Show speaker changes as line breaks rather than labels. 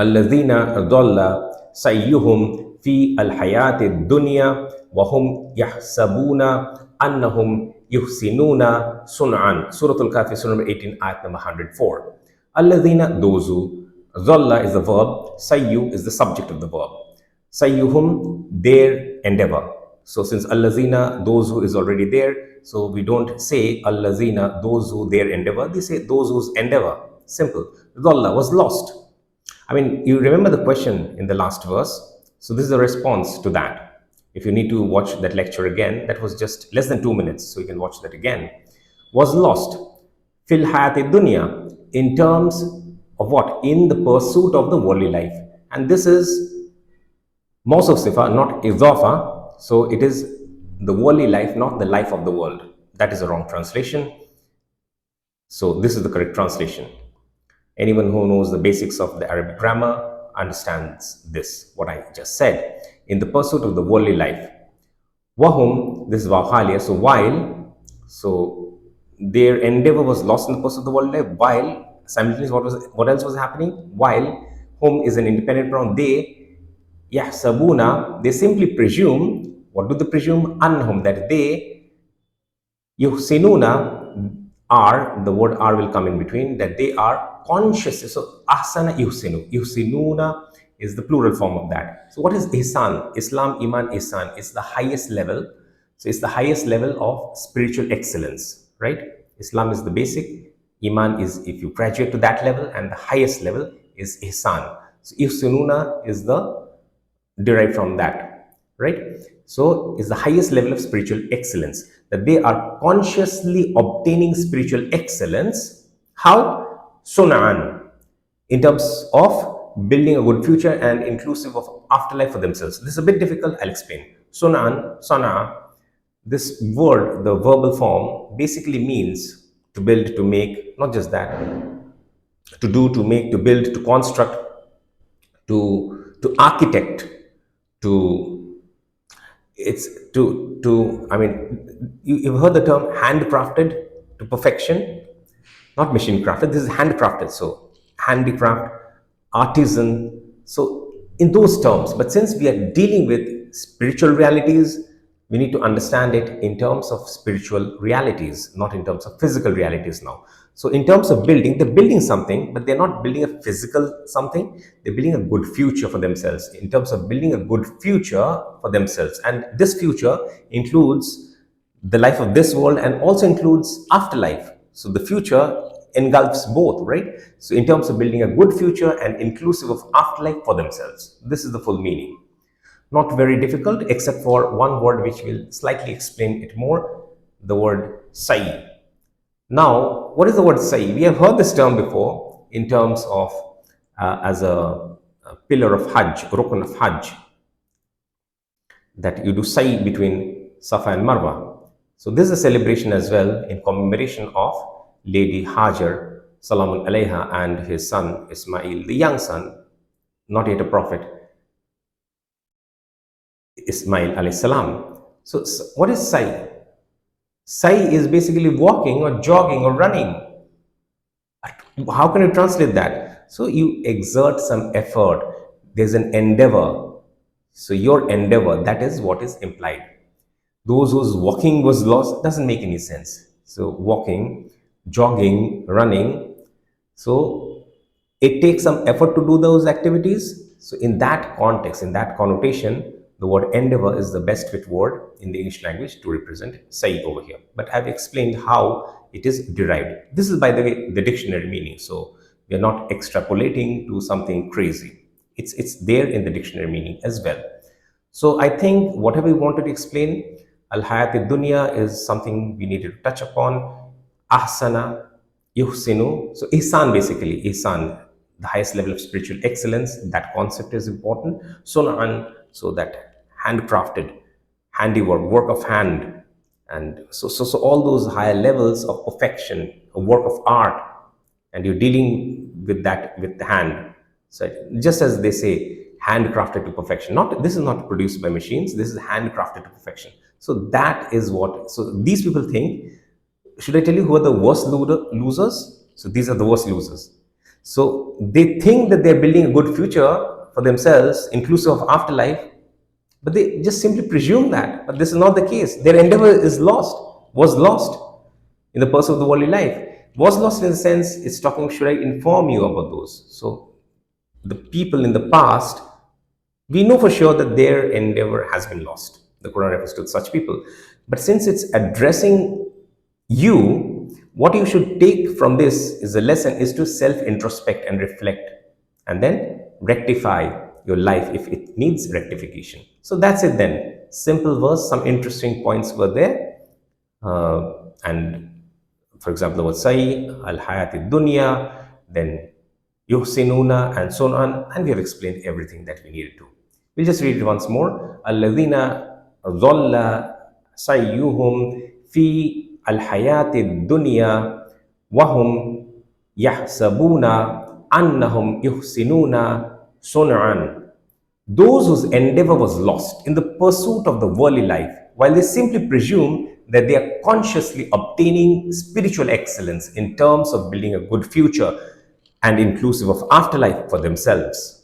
الذين ضل سعيهم في الحياة الدنيا وهم يحسبون أنهم يحسنون صنعا. Surah-Al-Kahfi, Surah number 18, ayat number 104. الذين, those who. Dhalla is the verb, sayyu is the subject of the verb. Sayyuhum, their endeavor. So since allazina, those who is already there, so we don't say allazina, those who their endeavor, they say those whose endeavor. Simple. Dhalla was lost. I mean, you remember the question in the last verse. So this is a response to that. If you need to watch that lecture again, that was just less than 2 minutes, so you can watch that again. Was lost. Fil hayati dunya, in terms of what? In the pursuit of the worldly life. And this is Mawsuf Sifa, not Idhafa. So it is the worldly life, not the life of the world. That is a wrong translation. So this is the correct translation. Anyone who knows the basics of the Arabic grammar understands this, what I just said. In the pursuit of the worldly life. Wahum, this is Wahaliya. So while, so their endeavor was lost in the pursuit of the worldly life, while simultaneously what else was happening? While hum is an independent pronoun, they, yahsabuna, they simply presume. What do they presume? Annahum, that they, yuhsinuna, are, the word are will come in between, that they are conscious. So ahsana yuhsinu, yuhsinuna is the plural form of that. So what is ihsan? Islam, iman, ihsan is the highest level. So it's the highest level of spiritual excellence, right? Islam is the basic, iman is if you graduate to that level, and the highest level is ihsan. So ihsinuna is the derived from that, right? So it's the highest level of spiritual excellence, that they are consciously obtaining spiritual excellence. How? Sun'an, in terms of building a good future and inclusive of afterlife for themselves. This is a bit difficult, I'll explain. Sun'an, sana, this word, the verbal form, basically means to build, to make, not just that, to do, to make, to build, to construct, to architect, I mean, you've heard the term handcrafted to perfection, not machine crafted. This is handcrafted, so handicraft, artisan, so in those terms. But since we are dealing with spiritual realities, we need to understand it in terms of spiritual realities, not in terms of physical realities now. So in terms of building, they're building something, but they're not building a physical something. They're building a good future for themselves, in terms of building a good future for themselves. And this future includes the life of this world and also includes afterlife. So the future engulfs both, right? So in terms of building a good future and inclusive of afterlife for themselves. This is the full meaning. Not very difficult, except for one word which will slightly explain it more, the word sa'i. Now, what is the word sa'i? We have heard this term before in terms of as a pillar of Hajj, rukn of Hajj, that you do sa'i between Safa and Marwa. So this is a celebration as well in commemoration of Lady Hajar, Salamun Alayha, and his son Ismail, the young son, not yet a prophet, Ismail alayhi salam. So what is sa'i? Sa'i is basically walking or jogging or running. How can you translate that? So you exert some effort. There's an endeavor. So your endeavor, that is what is implied. Those whose walking was lost doesn't make any sense. So walking, jogging, running. So it takes some effort to do those activities. So in that context, in that connotation, the word endeavor is the best fit word in the English language to represent sa'i over here. But I've explained how it is derived. This is, by the way, the dictionary meaning. So we are not extrapolating to something crazy. It's there in the dictionary meaning as well. So I think whatever we wanted to explain, al-hayat dunya is something we needed to touch upon. Ahsana, yuhsinu. So ihsan, basically, ihsan, the highest level of spiritual excellence. That concept is important. Sun'an, so that handcrafted, handiwork, work of hand, and so all those higher levels of perfection, a work of art, and you're dealing with that with the hand. So just as they say, handcrafted to perfection. This is not produced by machines. This is handcrafted to perfection. So that is what. So these people think. Should I tell you who are the worst losers? So these are the worst losers. So they think that they're building a good future for themselves, inclusive of afterlife, but they just simply presume that. But this is not the case. Their endeavor is lost, was lost in the pursuit of the worldly life. Was lost in the sense it's talking, should I inform you about those? So the people in the past, we know for sure that their endeavor has been lost. The Quran refers to such people. But since it's addressing you, what you should take from this is a lesson is to self-introspect and reflect, and then rectify your life if it needs rectification. So that's it then. Simple verse, some interesting points were there. And for example, the word sa'i, al-hayati dunya, then yuhsinuna, and so on. And we have explained everything that we needed to. We'll just read it once more. Alladhina dhalla sayyuhum fi al-hayati dunya wahum yahsabuna annahum yuhsinuna sun'an. Those whose endeavor was lost in the pursuit of the worldly life, while they simply presume that they are consciously obtaining spiritual excellence in terms of building a good future and inclusive of afterlife for themselves.